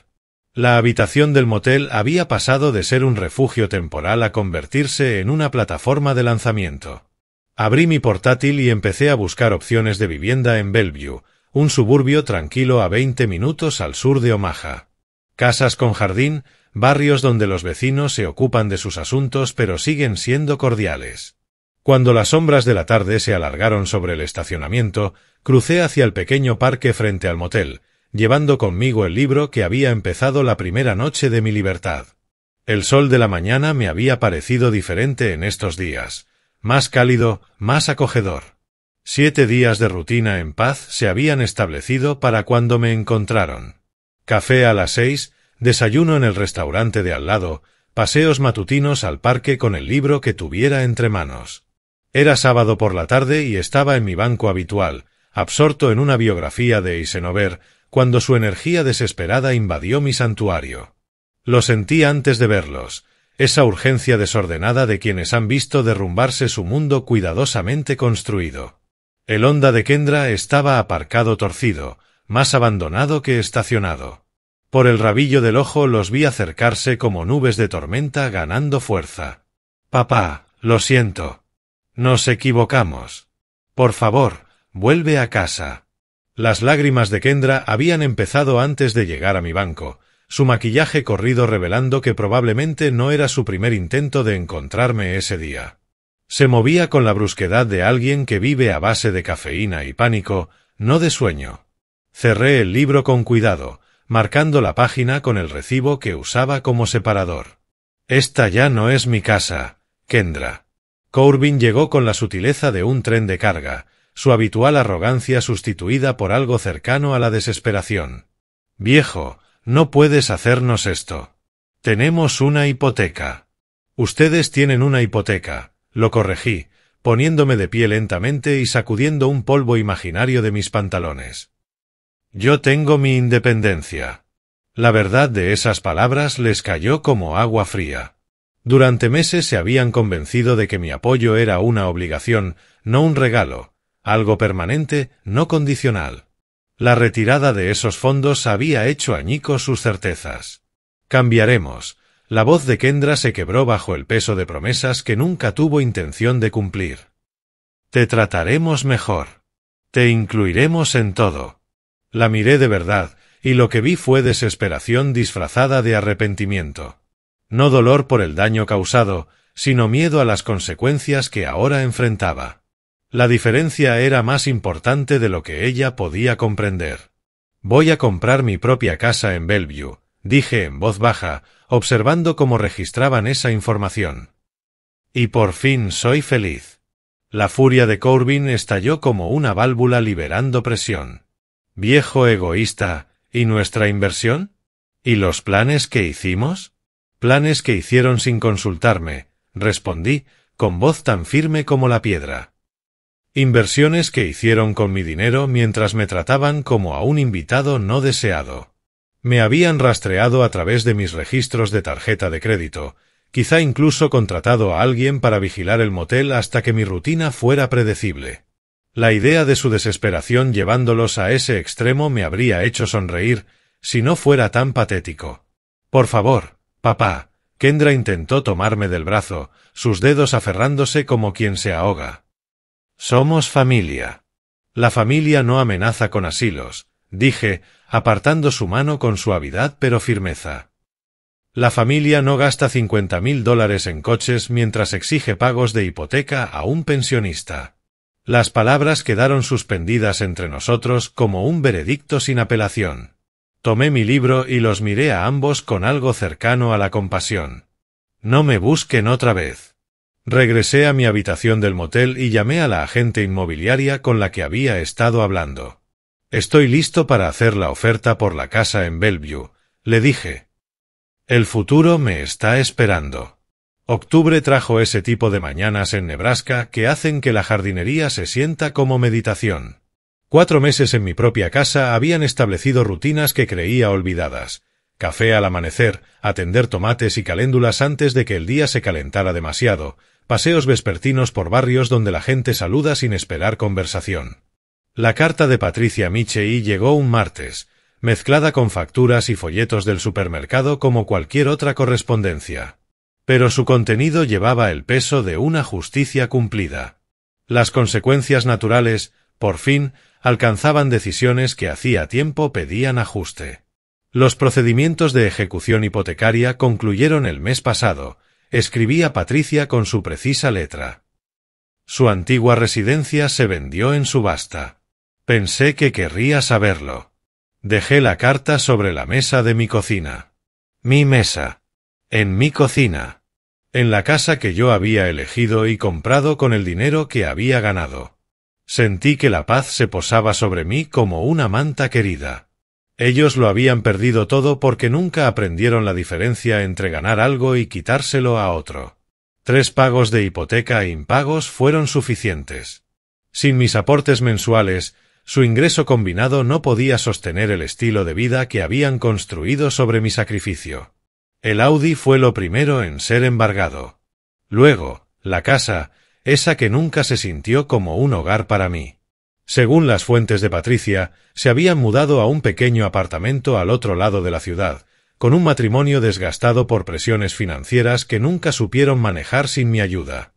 La habitación del motel había pasado de ser un refugio temporal a convertirse en una plataforma de lanzamiento. Abrí mi portátil y empecé a buscar opciones de vivienda en Bellevue, un suburbio tranquilo a 20 minutos al sur de Omaha. Casas con jardín, barrios donde los vecinos se ocupan de sus asuntos pero siguen siendo cordiales. Cuando las sombras de la tarde se alargaron sobre el estacionamiento, crucé hacia el pequeño parque frente al motel, llevando conmigo el libro que había empezado la primera noche de mi libertad. El sol de la mañana me había parecido diferente en estos días, más cálido, más acogedor. 7 días de rutina en paz se habían establecido para cuando me encontraron. Café a las 6, desayuno en el restaurante de al lado, paseos matutinos al parque con el libro que tuviera entre manos. Era sábado por la tarde y estaba en mi banco habitual, absorto en una biografía de Eisenhower, cuando su energía desesperada invadió mi santuario. Lo sentí antes de verlos, esa urgencia desordenada de quienes han visto derrumbarse su mundo cuidadosamente construido. El Honda de Kendra estaba aparcado torcido, más abandonado que estacionado. Por el rabillo del ojo los vi acercarse como nubes de tormenta ganando fuerza. «Papá, lo siento. Nos equivocamos. Por favor, vuelve a casa». Las lágrimas de Kendra habían empezado antes de llegar a mi banco, su maquillaje corrido revelando que probablemente no era su primer intento de encontrarme ese día. Se movía con la brusquedad de alguien que vive a base de cafeína y pánico, no de sueño. Cerré el libro con cuidado, marcando la página con el recibo que usaba como separador. «Esta ya no es mi casa, Kendra». Corbin llegó con la sutileza de un tren de carga, su habitual arrogancia sustituida por algo cercano a la desesperación. «Viejo, no puedes hacernos esto. Tenemos una hipoteca». «Ustedes tienen una hipoteca», lo corregí, poniéndome de pie lentamente y sacudiendo un polvo imaginario de mis pantalones. «Yo tengo mi independencia». La verdad de esas palabras les cayó como agua fría. Durante meses se habían convencido de que mi apoyo era una obligación, no un regalo, algo permanente, no condicional. La retirada de esos fondos había hecho añicos sus certezas. «Cambiaremos». La voz de Kendra se quebró bajo el peso de promesas que nunca tuvo intención de cumplir. «Te trataremos mejor. Te incluiremos en todo». La miré de verdad, y lo que vi fue desesperación disfrazada de arrepentimiento. No dolor por el daño causado, sino miedo a las consecuencias que ahora enfrentaba. La diferencia era más importante de lo que ella podía comprender. «Voy a comprar mi propia casa en Bellevue», dije en voz baja, observando cómo registraban esa información. «Y por fin soy feliz». La furia de Corbin estalló como una válvula liberando presión. «Viejo egoísta, ¿y nuestra inversión? ¿Y los planes que hicimos?» «Planes que hicieron sin consultarme», respondí, con voz tan firme como la piedra. «Inversiones que hicieron con mi dinero mientras me trataban como a un invitado no deseado. Me habían rastreado a través de mis registros de tarjeta de crédito, quizá incluso contratado a alguien para vigilar el motel hasta que mi rutina fuera predecible. La idea de su desesperación llevándolos a ese extremo me habría hecho sonreír, si no fuera tan patético. «Por favor, papá». Kendra intentó tomarme del brazo, sus dedos aferrándose como quien se ahoga. «Somos familia. La familia no amenaza con asilos», dije, apartando su mano con suavidad pero firmeza. «La familia no gasta $50,000 en coches mientras exige pagos de hipoteca a un pensionista». Las palabras quedaron suspendidas entre nosotros como un veredicto sin apelación. Tomé mi libro y los miré a ambos con algo cercano a la compasión. «No me busquen otra vez». Regresé a mi habitación del motel y llamé a la agente inmobiliaria con la que había estado hablando. «Estoy listo para hacer la oferta por la casa en Bellevue», le dije. «El futuro me está esperando». Octubre trajo ese tipo de mañanas en Nebraska que hacen que la jardinería se sienta como meditación. 4 meses en mi propia casa habían establecido rutinas que creía olvidadas. Café al amanecer, atender tomates y caléndulas antes de que el día se calentara demasiado, paseos vespertinos por barrios donde la gente saluda sin esperar conversación. La carta de Patricia Michei llegó un martes, mezclada con facturas y folletos del supermercado como cualquier otra correspondencia. Pero su contenido llevaba el peso de una justicia cumplida. Las consecuencias naturales, por fin, alcanzaban decisiones que hacía tiempo pedían ajuste. Los procedimientos de ejecución hipotecaria concluyeron el mes pasado, escribía Patricia con su precisa letra. Su antigua residencia se vendió en subasta. Pensé que querría saberlo. Dejé la carta sobre la mesa de mi cocina. Mi mesa. En mi cocina. En la casa que yo había elegido y comprado con el dinero que había ganado. Sentí que la paz se posaba sobre mí como una manta querida. Ellos lo habían perdido todo porque nunca aprendieron la diferencia entre ganar algo y quitárselo a otro. 3 pagos de hipoteca impagos fueron suficientes. Sin mis aportes mensuales, su ingreso combinado no podía sostener el estilo de vida que habían construido sobre mi sacrificio. El Audi fue lo primero en ser embargado. Luego, la casa, esa que nunca se sintió como un hogar para mí. Según las fuentes de Patricia, se habían mudado a un pequeño apartamento al otro lado de la ciudad, con un matrimonio desgastado por presiones financieras que nunca supieron manejar sin mi ayuda.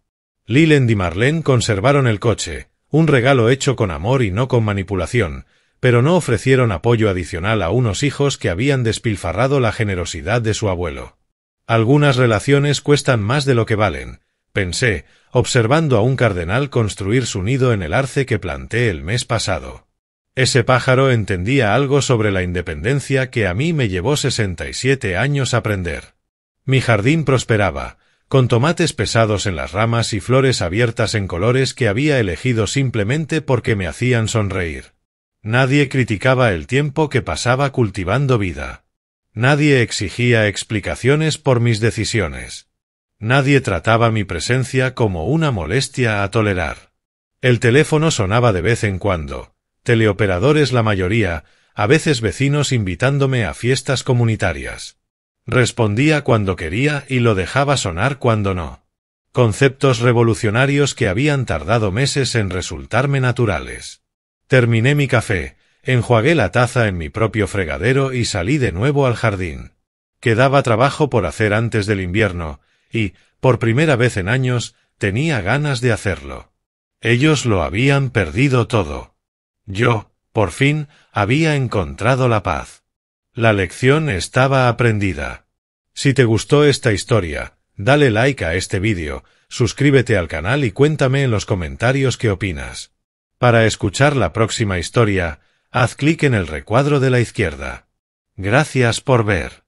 Leland y Marlene conservaron el coche, un regalo hecho con amor y no con manipulación, pero no ofrecieron apoyo adicional a unos hijos que habían despilfarrado la generosidad de su abuelo. Algunas relaciones cuestan más de lo que valen, pensé, observando a un cardenal construir su nido en el arce que planté el mes pasado. Ese pájaro entendía algo sobre la independencia que a mí me llevó 67 años aprender. Mi jardín prosperaba, con tomates pesados en las ramas y flores abiertas en colores que había elegido simplemente porque me hacían sonreír. Nadie criticaba el tiempo que pasaba cultivando vida. Nadie exigía explicaciones por mis decisiones. Nadie trataba mi presencia como una molestia a tolerar. El teléfono sonaba de vez en cuando, teleoperadores la mayoría, a veces vecinos invitándome a fiestas comunitarias. Respondía cuando quería y lo dejaba sonar cuando no. Conceptos revolucionarios que habían tardado meses en resultarme naturales. Terminé mi café, enjuagué la taza en mi propio fregadero y salí de nuevo al jardín. Quedaba trabajo por hacer antes del invierno, y, por primera vez en años, tenía ganas de hacerlo. Ellos lo habían perdido todo. Yo, por fin, había encontrado la paz. La lección estaba aprendida. Si te gustó esta historia, dale like a este vídeo, suscríbete al canal y cuéntame en los comentarios qué opinas. Para escuchar la próxima historia, haz clic en el recuadro de la izquierda. Gracias por ver.